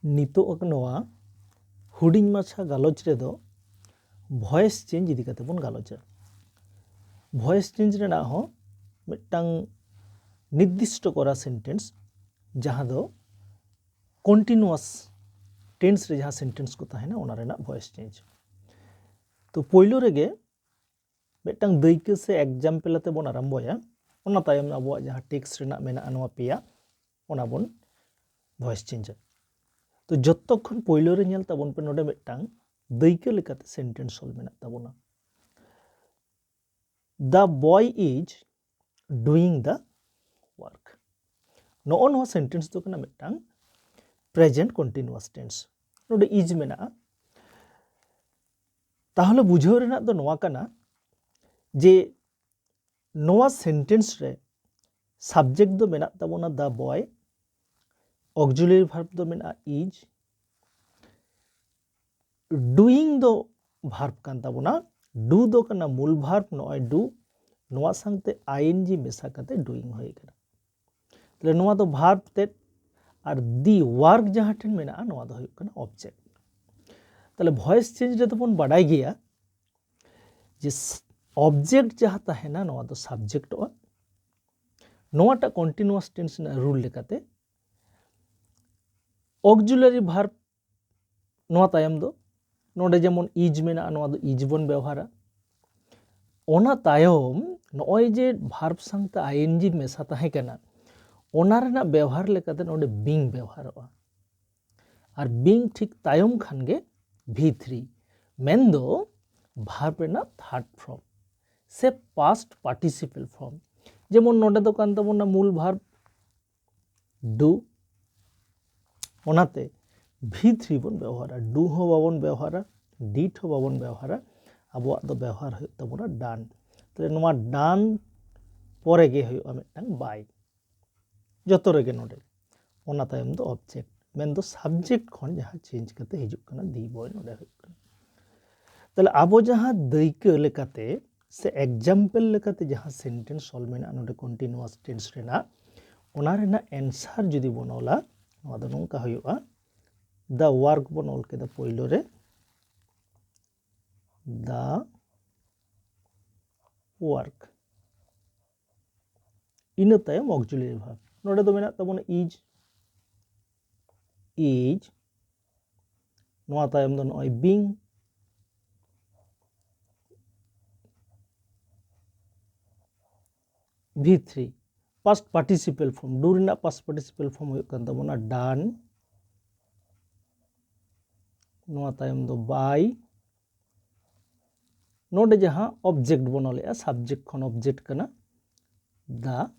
नितोग नोआ हुडिंग माछा गालोच रेदो voice change इदी काते बन गालोचा। भॉइस चेंज रेना हो मिदटांग निर्दिष्ट करा सेंटेंस जहां दो कन्टिन्यूअस टेंस रे जहां सेंटेंस को ताहेना ओना रेना भॉइस चेंज। तो पोइलो रेगे मिदटांग दैके से एग्जाम्पल आते बन आरम्भया ओना तायम आबोआ जहां टेक्स्ट रेना मेना नोआ पेया ओना बन भॉइस चेंज। तो जत्तक्षण पोइलो रे नेल ताबन पे नोडे मिदटांग दैके लेकाते सेंटेंस सोल मेना ताबोना। The boy is doing the work। नोआ नोआ सेंटेंस दो कना मिदटांग प्रेजेंट कन्टिन्यूअस टेंस नोडे इज मेना। ताहले बुझाव रेना दो नोआ कना जे नोआ सेंटेंस रे सब्जेक्ट दो मेना ताबोना द बॉय, ऑक्सिलियरी भार्ब दो मेना इज, डूइंग दो भार्ब कान ताबोना, डू दो कना मूल भार्ब नोय डू नोआ संगते आईएनजी मेसा काते डूइंग होय कना। तले नोआ दो भार्ब ते और दी वर्क जहां ठेन मेना नोआ दो होय कना ऑब्जेक्ट। तले वॉइस चेंज रे तो बन बाडाय गया जे ऑब्जेक्ट जहां ताहेना नोआ दो सब्जेक्ट ओ नोआटा कन्टिन्यूअस टेंस ना रूल लेकाते ऑक्सिलियरी भार्ब नोआ तायम दो नोडे जेमन इज मेना नोआ दो इज बन व्यवहारा। ओना तायम नोय जे भार्ब संगते आईएनजी मेसा ताहे कना ओना रेना व्यवहार लेकाते नोडे बीइंग व्यवहारवा और बीइंग ठीक तायम खानगे V3 मेन दो भार्ब रेना थर्ड फॉर्म से पास्ट पार्टिसिपल फॉर्म। जेमन नोडे दो कान ताबोना मूल भार्ब डू ओनाते V3 बन व्यवहारा। डू हो बाबन व्यवहारा, डिड हो बाबन व्यवहारा, आबोआ दो व्यवहार होय ताबोना डान। तले नोआ डान परे गे होय मिदटांग बाय जतो रेगे नोडे ओना तायम दो ऑब्जेक्ट मेन दो सब्जेक्ट खन जहां चेंज काते हिजुग कना दी बॉय नोडे होय कना। तले आबो जहां दैके लेकाते से एग्जाम्पल लेकाते जहां सेंटेंस सॉल मेना नोडे कन्टिन्यूअस टेंस रेना ओना रेना आंसर जुदी बन ओला नोआ दो नोंका होयुआ द वर्क बन ओल केदा पोइलो रे द वर्क इना तायम ऑक्सिलियरी भार्ब नोडे दो मेना ताबोना इज नोआ तायम दो नोय being V3 past participle form डू रेना पास्ट पार्टिसिपल फॉर्म होय कान ताबोना डान नोआ तायम दो बाय नोडे जहां ऑब्जेक्ट बनोले सब्जेक्ट खन ऑब्जेक्ट कना द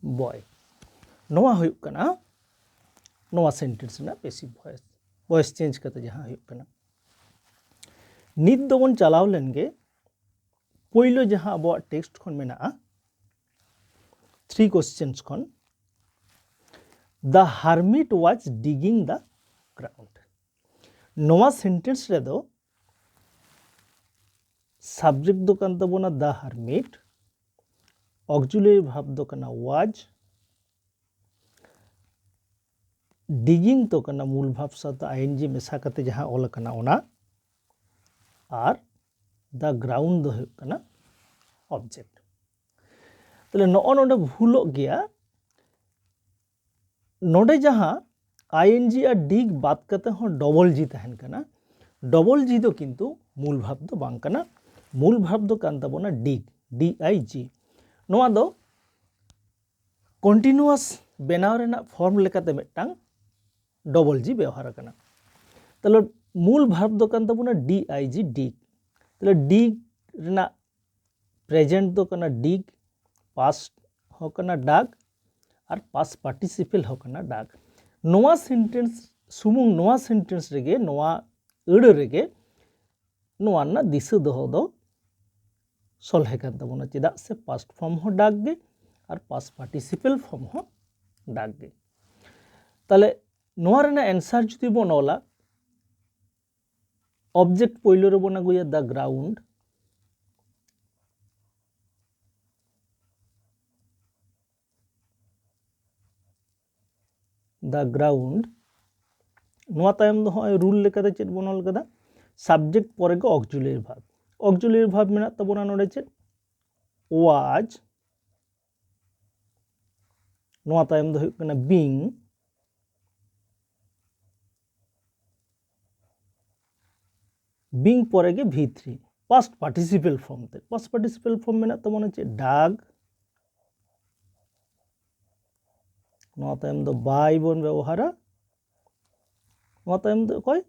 बॉय नोआ होय कना नोआ सेंटेंस ना पैसिव वॉइस वॉइस चेंज करते जहां होय कना। नित दो बन चलाव लेनगे पोइलो जहां अबो टेक्स्ट खन मेना 3 क्वेश्चंस खन the hermit was digging the ground नोआ सेंटेंस रे दो सब्जेक्ट दो कान ताबोना द हार्मिट, ऑक्सिलियरी भार्ब दो कना वाज, डिगिंग तो कना मूल भार्ब साथ आईएनजी मेसा काते जहां ओल कना ओना और द ग्राउंड दो होय कना ऑब्जेक्ट। तले नो नोडे भूलो गया नोडे जहां आईएनजी और डिग बात करते हो डबल जी तहन कना डबल जी दो किंतु मूल भार्ब दो बांग कना मूल भार्ब दो कान ताबोना डिग DIG नोआ दो कन्टिन्यूअस बेनाव रेना फॉर्म लेकाते मिदटांग डबल जी व्यवहार कना। तले मूल भार्ब दो कान ताबोना DIG डिग तले डिग रेना प्रेजेंट दो कना डिग पास्ट हो कना डाग और पास्ट पार्टिसिपल हो कना डाग। नोआ सेंटेंस सुमुंग नोआ सेंटेंस रेगे नोआ अड़ रेगे नोआ ना दिशा दोहो दो सलहे कान ताबोना चेदा से पास्ट फॉर्म हो डाग गे और पास्ट पार्टिसिपल फॉर्म हो डाग गे। ताले नोआ रेना आंसर जुदी बन ओला ऑब्जेक्ट पोइलो रे बन अगुया द ग्राउंड the ground नोआ तायम दो होय रूल लेकाते चेद बन ऑल कदा सब्जेक्ट परे को ऑक्सिलरी भार्ब मेना तबोना नोडे चेद was नोआ तायम दो हुयुग कना being परे के V3 past participle form ते past participle form मेना तबोना चेद dug नोआ तायम दो by बोन व्यवहारा नोआ तायम दो कोई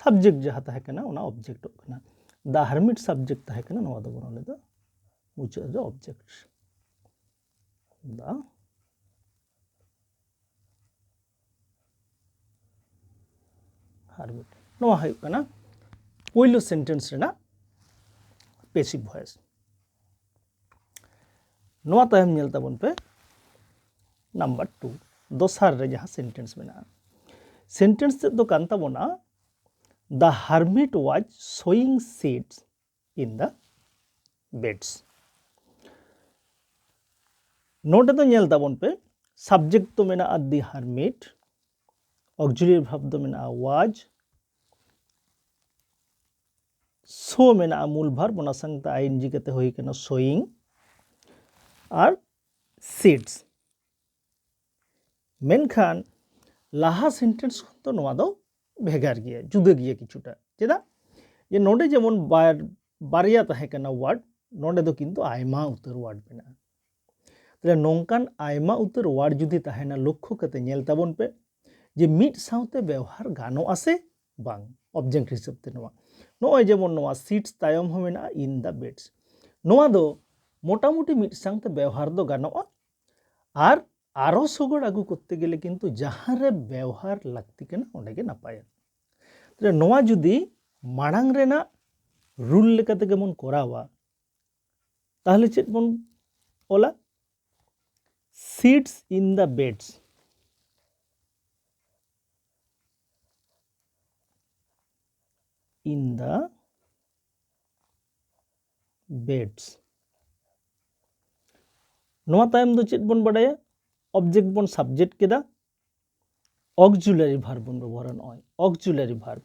सब्जेक्ट जहाँ ताहे कना ओना ऑब्जेक्ट कना द हर्मिट सब्जेक्ट ताहे कना नोआ दो बोन ले दो मुझे जो ऑब्जेक्ट द हर्मिट नोआ हुयुग कना पहिलो सेंटेंस रेना पैसिव वॉइस नोआ तायम नेल ताबन पे नंबर 2 दोसार रे जहाँ सेंटेंस मेना सेंटेंस ते दो कान ताबोना the hermit was sowing seeds in the beds नोटे तो नेल ताबन पे सब्जेक्ट तो मेना द हर्मिट ऑक्सिलरी वर्ब तो मेना वाज सो मेना मूल वर्ब ओना संगता आईएनजी कते होई कना सोइंग और सीड्स मेनखान लाहा सेंटेंस तो नोआ दो भेगार गया जुदा गया किछुटा चेदा जे नोडे जेमन बारिया ताहे कना वर्ड नोडे दो किन्तु आयमा उतर वर्ड मेना तले नोंकान आयमा उतर वर्ड जुदी ताहेना लक्ष्य कते नेल ताबन पे जे मिट साउते व्यवहार गानो आसे बांग ऑब्जेक्ट हिसाब ते नोआ नोय जेमन नोआ सीट्स तायम हो मेना इन द बेड्स नोआ दो मोटामुटी मिट साउते व्यवहार दो गानोआ और आरो सगड़ आगु करते गेले किन्तु जहाँ रे व्यवहार लागती कना ओंडे गे नापाया तले नोआ जुदी माड़ांग रेना रूल लेकाते गेमन करावा ताहले चेद बन ओला seeds in the beds in the beds नोआ तायम दो चेद बन बडाया ऑब्जेक्ट बन सब्जेक्ट केदा ऑक्सिलरी वर्ब बन व्यवहार नय ऑक्सिलरी वर्ब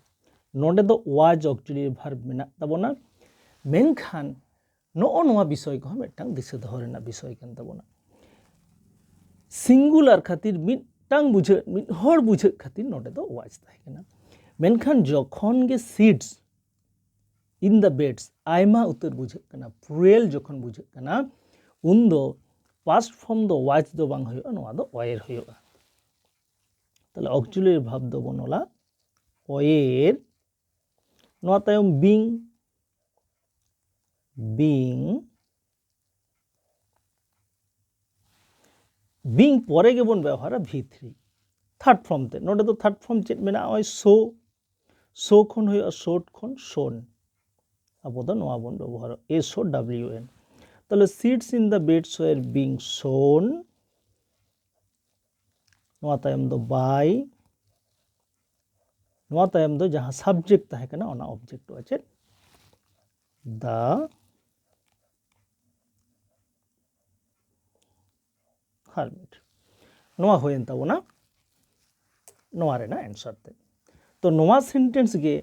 नोडे दो वाज ऑक्सिलरी वर्ब मेना ताबोना मेनखान नोआ नोआ विषय को मिदटांग दिशा दोहो रेना विषय कान ताबोना सिंगुलर खातिर मिदटांग बुझे मिद हर बुझे खातिर नोडे दो वाज ताहे कना मेनखान जखन गे सीड्स इन द बेड्स आयमा उतर बुझे कना प्लुरल जखन बुझे कना उन दो पास्ट फॉर्म दो वाज दो बांग हुयो नोआ दो ओयर हुयो ताले ऑक्सिलरी वर्ब दो बनोला ओयर नोआ तायम बीइंग परे गे बन व्यवहार V3 थर्ड फॉर्म ते नोडे दो थर्ड फॉर्म चेद मेना ओय सो खन हुयो शोट खन शोन अब दो नोआ बन व्यवहार SOWN ताहले seeds in the beds were being sown नोआ तायम दो बाय नोआ तायम दो जहाँ सब्जेक्ट ताहे कना ओना ऑब्जेक्ट आछे द हर्मिट नोआ होयेन ताबोना नोआ रेना आंसर ते तो नोआ सेंटेंस गे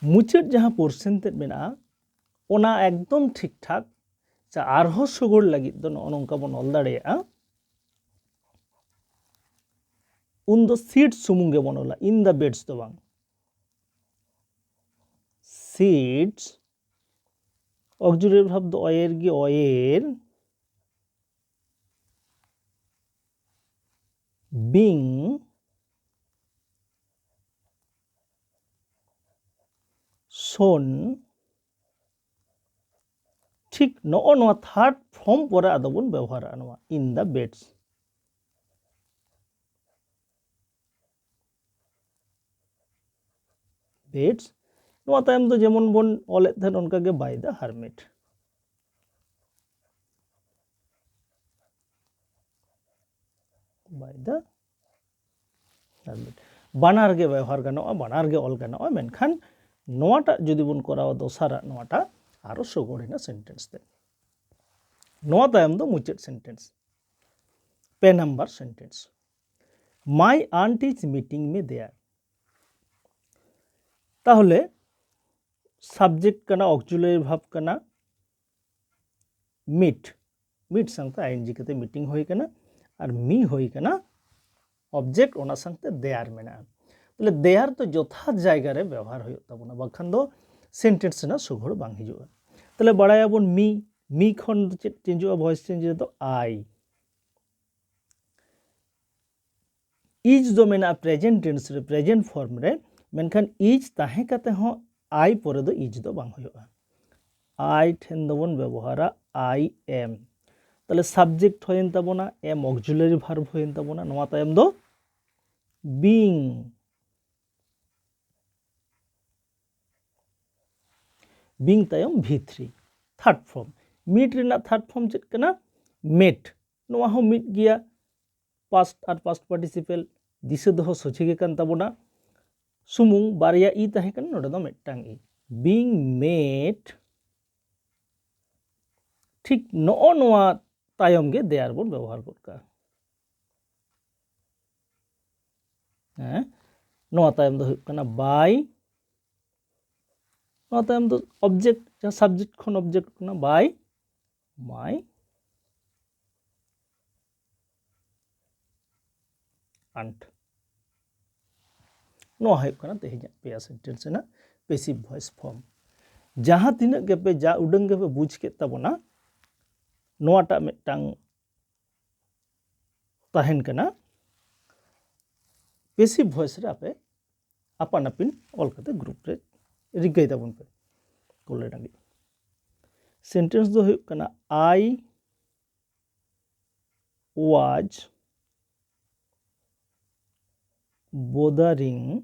मुचाद जहाँ पोर्शन ते मेना ओना एकदम ठीक ठाक चा आरहो सगड़ लगिद दो नोंका बन ऑल दाड़ेया उन दो सीट्स सुमुंगे बनोला इन द बेड्स दो बांग सीट्स ऑक्सिलरी वर्ब दो ओयर गे ओयर बीइंग सोन ठीक नोआ नोआ थर्ड फॉर्म परे आदो बन व्यवहार नोआ इन द बेड्स नोआ तायम दो जेमन बन ऑले थेन उनका गे बाय द हर्मिट बानार गे व्यवहार गानोआ बानार गे ऑल गानोआ मेनखान नोआटा जुदी बन करावा दोसारा नोआटा आरो सगड़ेना सेंटेंस ते नोआ तायम दो मुचाद सेंटेंस पे number sentence my aunt is meeting me there. তাহলে সাবজেক্ট কানা অক্সিলারি ভাব কানা মিট সাথে আইএনজি কাতে মিটিং হই কানা আর মি হই কানা অবজেক্ট ওনা সাথে দেয়ার মেনা। তাহলে দেয়ার তো যথার্থ জায়গা রে ব্যবহার হই তাবনা বাখান দো সেন্টেন্স না সুঘड़ बांग हिजुआ। তাহলে বাড়ায়াবন মি খন চেঞ্জ हुआ ভয়েস চেঞ্জ तो आई। इज दो मेना प्रेजेंट टेंस रे प्रेजेंट फॉर्म रे मेनखान इज ताहे काते हो आई परे दो इज दो बांग हुआ। आई ठेन दबन व्यवहारा आई एम। তাহলে সাবজেক্ট হইন তাবনা এম অক্সিলারি ভার্ব হইন তাবনা নোয়া তায়ম দো বিং। বিং তায়ম V3 থার্ড ফর্ম। মিট রেনা থার্ড ফর্ম चेद कना मेट। নোয়া हो मिट गिया पास्ट और पास्ट पार्टिसिपल दिसे दो सोचे के कान ताबना सुमुंग बारिया इ ताहे कन नोडे दो मिटटांग इ बिंग मेट। ठीक नो नोआ तायम गे देयार बोन व्यवहार करका। नोआ तायम दो कना बाय। नोआ तायम दो ऑब्जेक्ट जहाँ सब्जेक्ट खन ऑब्जेक्ट कना बाय माय आंट। नोआ है कना तेहिजा पेया सेंटेंस ना पैसिव वॉइस फॉर्म। जहाँ तिना के पे जा उडंग के पे बुझ के ताबना नोआटा मिटटांग ताहेन कना पैसिव वॉइस रे आपे आपान आपिन ऑल कते ग्रुप रे रिगाई ताबन पे कोले डांगी। सेंटेंस दो हुई कना I was bothering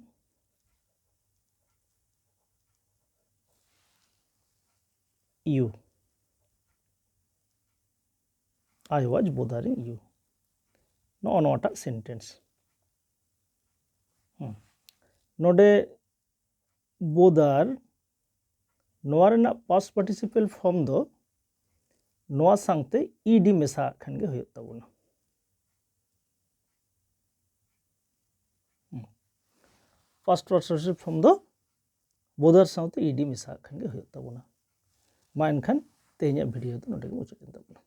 you। I was bothering you। नो नोटा सेंटेंस नोडे बोदार नोआ रेना पास्ट पार्टिसिपल फॉर्म दो नोआ सांगते ईडी मेसा खान गे हुई ताबना। पास्ट पार्टिसिपल फॉर्म दो बोदार सांगते ईडी मेसा खान गे हुई ताबना। मा एनखान तेहेंया भिडियो दो नोडे मुचाद ताबना।